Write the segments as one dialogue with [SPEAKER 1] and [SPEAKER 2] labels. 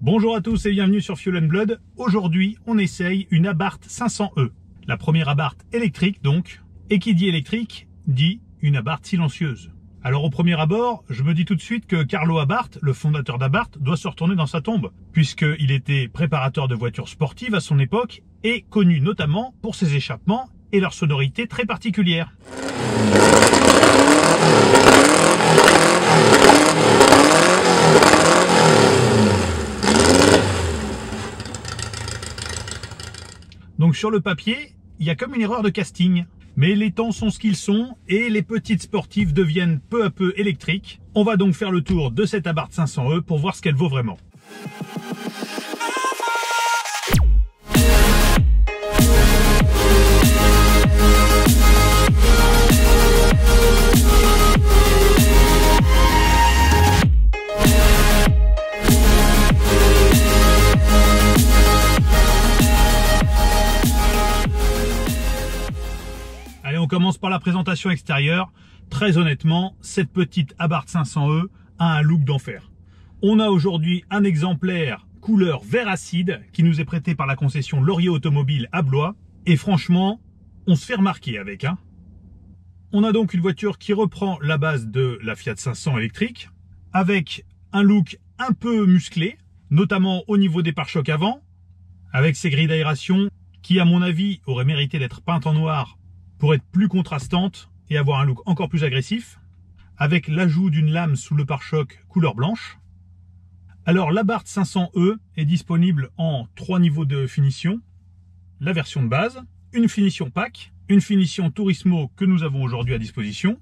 [SPEAKER 1] Bonjour à tous et bienvenue sur Fuel & Blood. Aujourd'hui, on essaye une Abarth 500E. La première Abarth électrique donc. Et qui dit électrique, dit une Abarth silencieuse. Alors au premier abord, je me dis tout de suite que Carlo Abarth, le fondateur d'Abarth, doit se retourner dans sa tombe, puisqu'il était préparateur de voitures sportives à son époque et connu notamment pour ses échappements et leur sonorité très particulière. Donc sur le papier, il y a comme une erreur de casting. Mais les temps sont ce qu'ils sont et les petites sportives deviennent peu à peu électriques. On va donc faire le tour de cette Abarth 500E pour voir ce qu'elle vaut vraiment. On commence par la présentation extérieure. Très honnêtement, cette petite Abarth 500E a un look d'enfer. On a aujourd'hui un exemplaire couleur vert acide qui nous est prêté par la concession Laurier Automobile à Blois. Et franchement, on se fait remarquer avec. On a donc une voiture qui reprend la base de la Fiat 500 électrique avec un look un peu musclé, notamment au niveau des pare-chocs avant, avec ses grilles d'aération qui, à mon avis, auraient mérité d'être peintes en noir pour être plus contrastante et avoir un look encore plus agressif, avec l'ajout d'une lame sous le pare-choc couleur blanche. Alors l'Abarth 500E est disponible en 3 niveaux de finition. La version de base, une finition pack, une finition Turismo que nous avons aujourd'hui à disposition,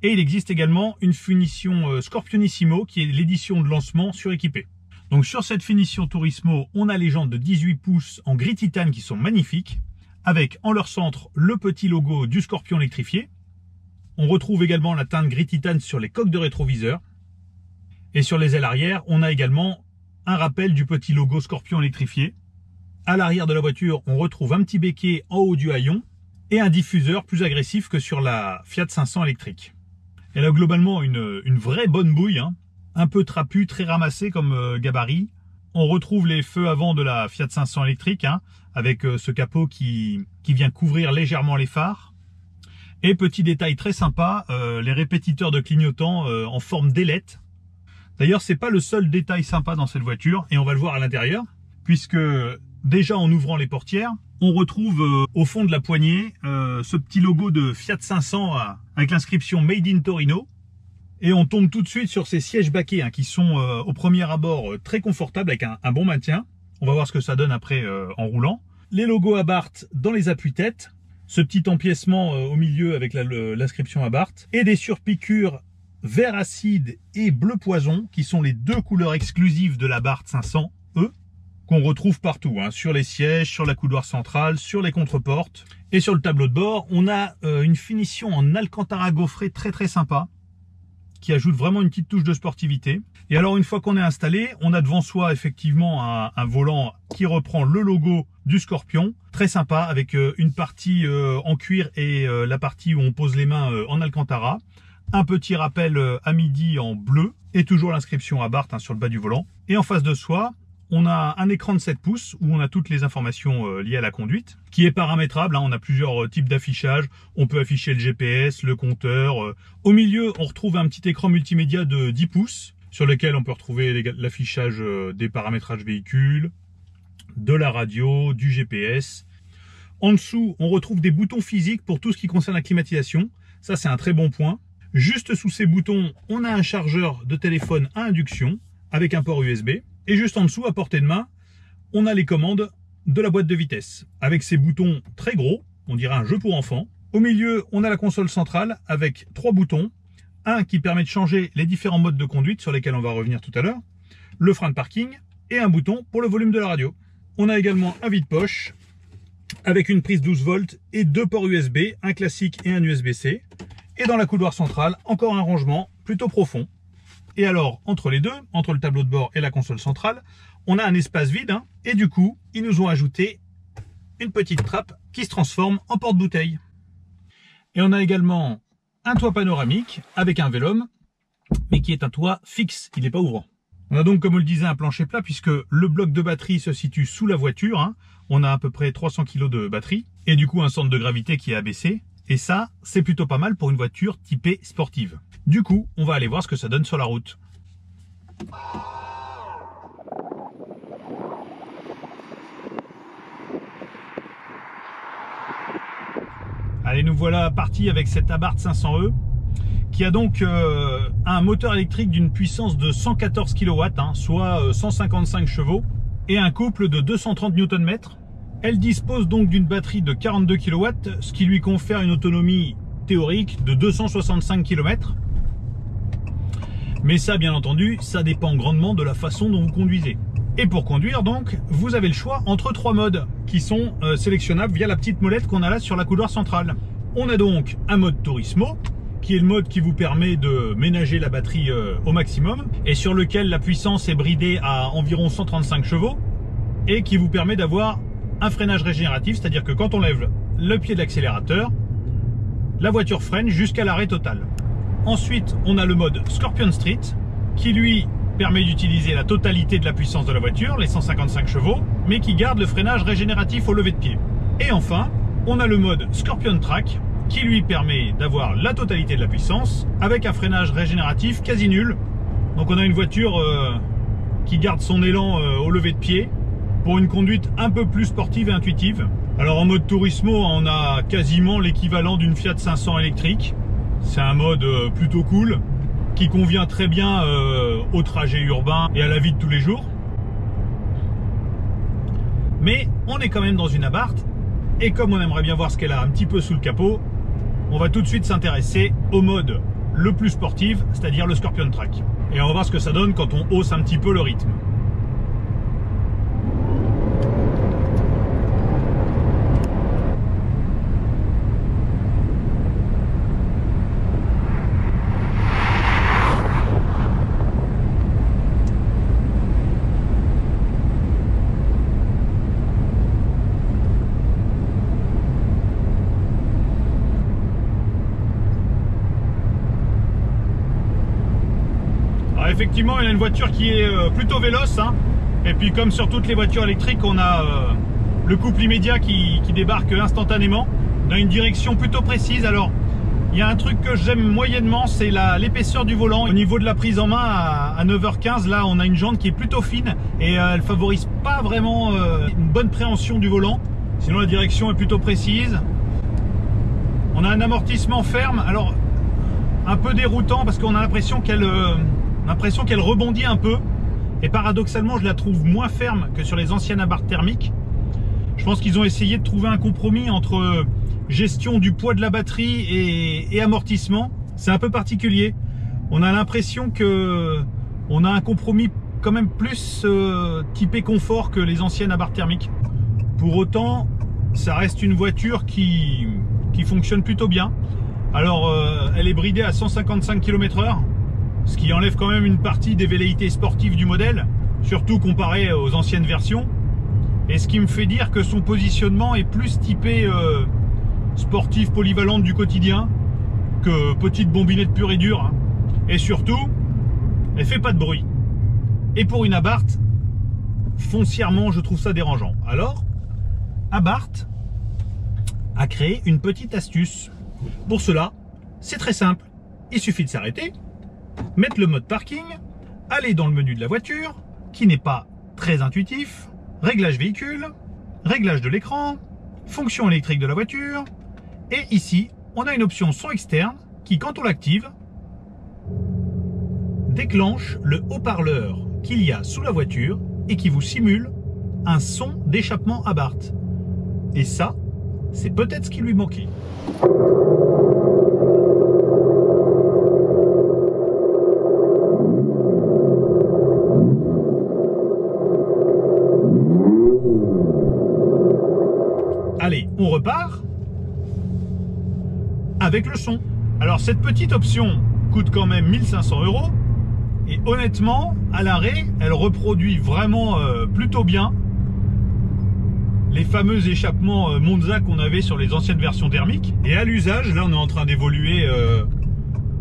[SPEAKER 1] et il existe également une finition Scorpionissimo qui est l'édition de lancement suréquipée. Donc sur cette finition Turismo, on a les jantes de 18 pouces en gris titane qui sont magnifiques, avec en leur centre le petit logo du Scorpion électrifié. On retrouve également la teinte gris titane sur les coques de rétroviseur. Et sur les ailes arrière, on a également un rappel du petit logo Scorpion électrifié. À l'arrière de la voiture, on retrouve un petit béquet en haut du haillon et un diffuseur plus agressif que sur la Fiat 500 électrique. Elle a globalement une vraie bonne bouille, un peu trapu, très ramassé comme gabarit. On retrouve les feux avant de la Fiat 500 électrique, avec ce capot qui vient couvrir légèrement les phares. Et petit détail très sympa, les répétiteurs de clignotants en forme d'ailette. D'ailleurs, c'est pas le seul détail sympa dans cette voiture, et on va le voir à l'intérieur, puisque déjà en ouvrant les portières, on retrouve au fond de la poignée ce petit logo de Fiat 500 avec l'inscription Made in Torino. Et on tombe tout de suite sur ces sièges baquets qui sont au premier abord très confortables avec un bon maintien. On va voir ce que ça donne après en roulant. Les logos Abarth dans les appuis-têtes. Ce petit empiècement au milieu avec l'inscription Abarth. Et des surpiqûres vert acide et bleu poison qui sont les deux couleurs exclusives de l'Abarth 500E qu'on retrouve partout. Sur les sièges, sur la coudoir centrale, sur les contreportes. Et sur le tableau de bord, on a une finition en alcantara gaufré très sympa, qui ajoute vraiment une petite touche de sportivité. Et alors une fois qu'on est installé, on a devant soi effectivement un volant qui reprend le logo du Scorpion, très sympa, avec une partie en cuir et la partie où on pose les mains en alcantara. Un petit rappel à midi en bleu et toujours l'inscription Abarth sur le bas du volant. Et en face de soi, on a un écran de 7 pouces où on a toutes les informations liées à la conduite, qui est paramétrable. On a plusieurs types d'affichage. On peut afficher le GPS, le compteur. Au milieu, on retrouve un petit écran multimédia de 10 pouces sur lequel on peut retrouver l'affichage des paramétrages véhicules, de la radio, du GPS. En dessous, on retrouve des boutons physiques pour tout ce qui concerne la climatisation. Ça, c'est un très bon point. Juste sous ces boutons, on a un chargeur de téléphone à induction avec un port USB. Et juste en dessous, à portée de main, on a les commandes de la boîte de vitesse. Avec ces boutons très gros, on dirait un jeu pour enfants. Au milieu, on a la console centrale avec 3 boutons. Un qui permet de changer les différents modes de conduite sur lesquels on va revenir tout à l'heure. Le frein de parking et un bouton pour le volume de la radio. On a également un vide-poche avec une prise 12 volts et 2 ports USB, un classique et un USB-C. Et dans la couloir centrale, encore un rangement plutôt profond. Et alors, entre les deux, entre le tableau de bord et la console centrale, on a un espace vide. Et du coup, ils nous ont ajouté une petite trappe qui se transforme en porte-bouteille. Et on a également un toit panoramique avec un vélum, mais qui est un toit fixe, il n'est pas ouvrant. On a donc, comme on le disait, un plancher plat puisque le bloc de batterie se situe sous la voiture. Hein. On a à peu près 300 kg de batterie et du coup un centre de gravité qui est abaissé. Et ça, c'est plutôt pas mal pour une voiture typée sportive. Du coup, on va aller voir ce que ça donne sur la route. Allez, nous voilà partis avec cette Abarth 500e qui a donc un moteur électrique d'une puissance de 114 kW, hein, soit 155 chevaux, et un couple de 230 Nm. Elle dispose donc d'une batterie de 42 kW, ce qui lui confère une autonomie théorique de 265 km. Mais ça, bien entendu, ça dépend grandement de la façon dont vous conduisez. Et pour conduire, donc, vous avez le choix entre 3 modes qui sont sélectionnables via la petite molette qu'on a là sur la couloir centrale. On a donc un mode Turismo, qui est le mode qui vous permet de ménager la batterie au maximum et sur lequel la puissance est bridée à environ 135 chevaux et qui vous permet d'avoir un freinage régénératif, c'est-à-dire que quand on lève le pied de l'accélérateur, la voiture freine jusqu'à l'arrêt total. Ensuite, on a le mode Scorpion Street qui lui permet d'utiliser la totalité de la puissance de la voiture, les 155 chevaux, mais qui garde le freinage régénératif au lever de pied. Et enfin, on a le mode Scorpion Track qui lui permet d'avoir la totalité de la puissance avec un freinage régénératif quasi nul. Donc on a une voiture qui garde son élan au lever de pied pour une conduite un peu plus sportive et intuitive. Alors en mode Turismo, on a quasiment l'équivalent d'une Fiat 500 électrique. C'est un mode plutôt cool qui convient très bien au trajet urbain et à la vie de tous les jours. Mais on est quand même dans une Abarth et comme on aimerait bien voir ce qu'elle a un petit peu sous le capot, on va tout de suite s'intéresser au mode le plus sportif, c'est-à-dire le Scorpion Track. Et on va voir ce que ça donne quand on hausse un petit peu le rythme. Effectivement, il y a une voiture qui est plutôt véloce, hein. Et puis comme sur toutes les voitures électriques, on a le couple immédiat qui débarque instantanément dans une direction plutôt précise. Alors, il y a un truc que j'aime moyennement, c'est l'épaisseur du volant. Au niveau de la prise en main, à 9h15, là, on a une jante qui est plutôt fine et elle favorise pas vraiment une bonne préhension du volant. Sinon, la direction est plutôt précise. On a un amortissement ferme, alors un peu déroutant parce qu'on a l'impression qu'elle rebondit un peu et paradoxalement je la trouve moins ferme que sur les anciennes Abarth thermiques. Je pense qu'ils ont essayé de trouver un compromis entre gestion du poids de la batterie et amortissement. C'est un peu particulier. On a l'impression que on a un compromis quand même plus typé confort que les anciennes Abarth thermiques. Pour autant, ça reste une voiture qui fonctionne plutôt bien. Alors elle est bridée à 155 km/h. Ce qui enlève quand même une partie des velléités sportives du modèle, surtout comparé aux anciennes versions. Et ce qui me fait dire que son positionnement est plus typé sportif polyvalente du quotidien que petite bombinette pure et dure. Et surtout, elle fait pas de bruit. Et pour une Abarth, foncièrement, je trouve ça dérangeant. Alors, Abarth a créé une petite astuce. Pour cela, c'est très simple. Il suffit de s'arrêter, mettre le mode parking, aller dans le menu de la voiture, qui n'est pas très intuitif, réglage véhicule, réglage de l'écran, fonction électrique de la voiture, et ici, on a une option son externe qui, quand on l'active, déclenche le haut-parleur qu'il y a sous la voiture et qui vous simule un son d'échappement Abarth. Et ça, c'est peut-être ce qui lui manquait. Allez, on repart avec le son. Alors cette petite option coûte quand même 1500 € et honnêtement, à l'arrêt, elle reproduit vraiment plutôt bien les fameux échappements Monza qu'on avait sur les anciennes versions thermiques. Et à l'usage, là on est en train d'évoluer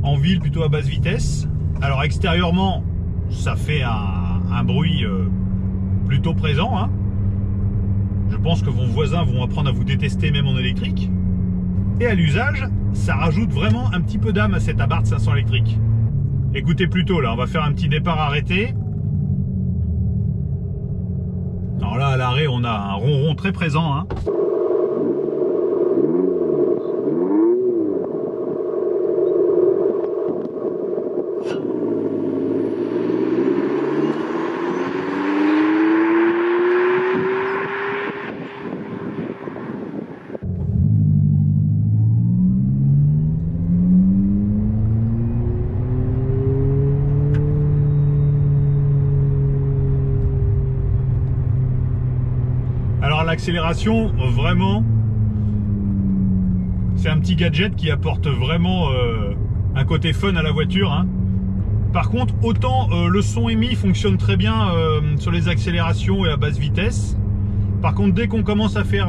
[SPEAKER 1] en ville plutôt à basse vitesse. Alors extérieurement, ça fait un un bruit plutôt présent, hein. Je pense que vos voisins vont apprendre à vous détester même en électrique. Et à l'usage, ça rajoute vraiment un petit peu d'âme à cette Abarth 500 électrique. Écoutez plutôt, là, on va faire un petit départ arrêté. Alors là, à l'arrêt, on a un ronron très présent, hein. L'accélération, vraiment, c'est un petit gadget qui apporte vraiment un côté fun à la voiture, hein. Par contre, autant le son émis fonctionne très bien sur les accélérations et à basse vitesse. Par contre, dès qu'on commence à faire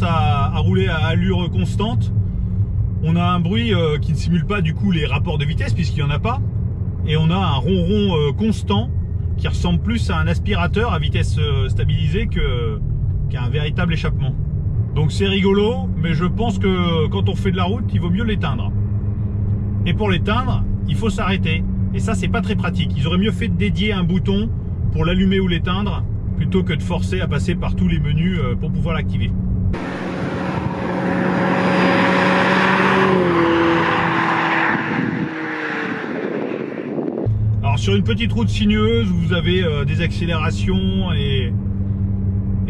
[SPEAKER 1] à rouler à allure constante, on a un bruit qui ne simule pas du coup les rapports de vitesse puisqu'il n'y en a pas, et on a un ronron constant qui ressemble plus à un aspirateur à vitesse stabilisée qu'à un véritable échappement. Donc c'est rigolo, mais je pense que quand on fait de la route, il vaut mieux l'éteindre. Et pour l'éteindre, il faut s'arrêter. Et ça, c'est pas très pratique. Ils auraient mieux fait de dédier un bouton pour l'allumer ou l'éteindre, plutôt que de forcer à passer par tous les menus pour pouvoir l'activer. Sur une petite route sinueuse où vous avez des accélérations et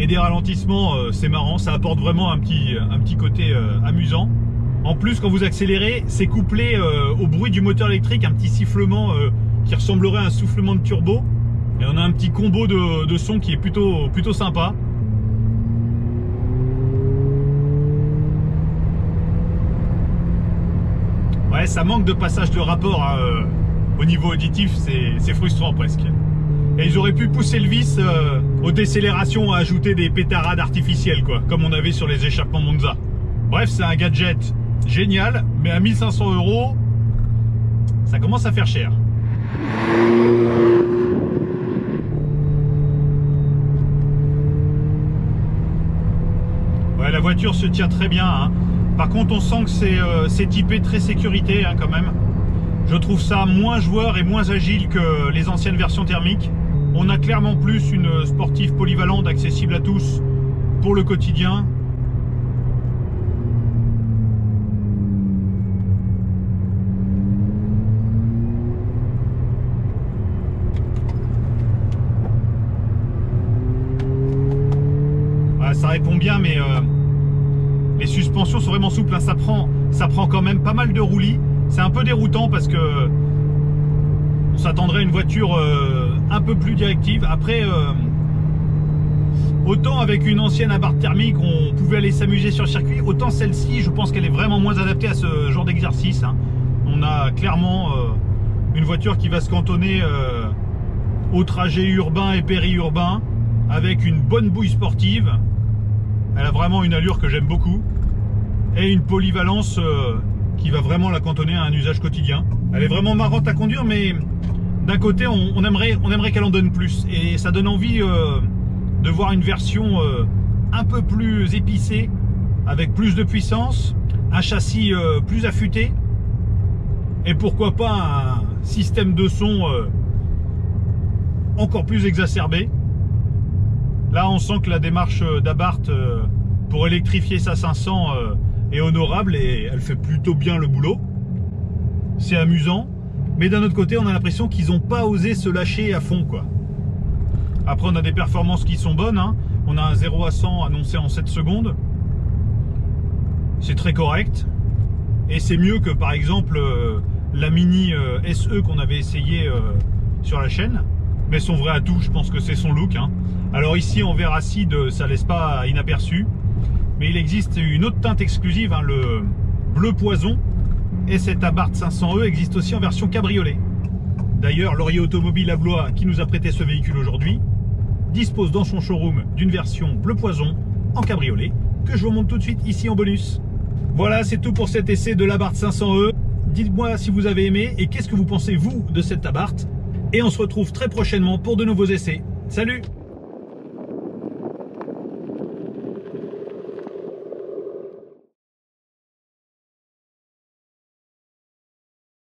[SPEAKER 1] des ralentissements, c'est marrant, ça apporte vraiment un petit côté amusant. En plus, quand vous accélérez, c'est couplé au bruit du moteur électrique, un petit sifflement qui ressemblerait à un soufflement de turbo. Et on a un petit combo de son qui est plutôt sympa. Ouais, ça manque de passage de rapport, hein, au niveau auditif, c'est frustrant presque. Et ils auraient pu pousser le vice aux décélérations à ajouter des pétarades artificielles, quoi, comme on avait sur les échappements Monza. Bref, c'est un gadget génial, mais à 1500 €, ça commence à faire cher. Ouais, la voiture se tient très bien, hein. Par contre, on sent que c'est typé très sécurité, hein, quand même. Je trouve ça moins joueur et moins agile que les anciennes versions thermiques. On a clairement plus une sportive polyvalente accessible à tous pour le quotidien. Voilà, ça répond bien, mais les suspensions sont vraiment souples, hein. Ça prend quand même pas mal de roulis. C'est un peu déroutant parce que on s'attendrait à une voiture un peu plus directive. Après, autant avec une ancienne Abarth thermique, on pouvait aller s'amuser sur le circuit, autant celle-ci, je pense qu'elle est vraiment moins adaptée à ce genre d'exercice, hein. On a clairement une voiture qui va se cantonner au trajet urbain et périurbain avec une bonne bouille sportive. Elle a vraiment une allure que j'aime beaucoup et une polyvalence qui va vraiment la cantonner à un usage quotidien. Elle est vraiment marrante à conduire, mais d'un côté on aimerait qu'elle en donne plus, et ça donne envie de voir une version un peu plus épicée, avec plus de puissance, un châssis plus affûté, et pourquoi pas un système de son encore plus exacerbé. Là on sent que la démarche d'Abarth pour électrifier sa 500 est honorable, et elle fait plutôt bien le boulot. C'est amusant, mais d'un autre côté on a l'impression qu'ils n'ont pas osé se lâcher à fond, quoi. Après on a des performances qui sont bonnes, hein. On a un 0 à 100 annoncé en 7 secondes. C'est très correct, et c'est mieux que par exemple la Mini SE qu'on avait essayé sur la chaîne. Mais son vrai atout, je pense que c'est son look, hein. Alors ici en verre acide, ça laisse pas inaperçu, mais il existe une autre teinte exclusive, hein, le bleu poison, et cette Abarth 500e existe aussi en version cabriolet. D'ailleurs, Laurier Automobile à Blois, qui nous a prêté ce véhicule aujourd'hui, dispose dans son showroom d'une version bleu poison en cabriolet, que je vous montre tout de suite ici en bonus. Voilà, c'est tout pour cet essai de l'Abarth 500e. dites-moi si vous avez aimé et qu'est-ce que vous pensez vous de cette Abarth. Et on se retrouve très prochainement pour de nouveaux essais. Salut!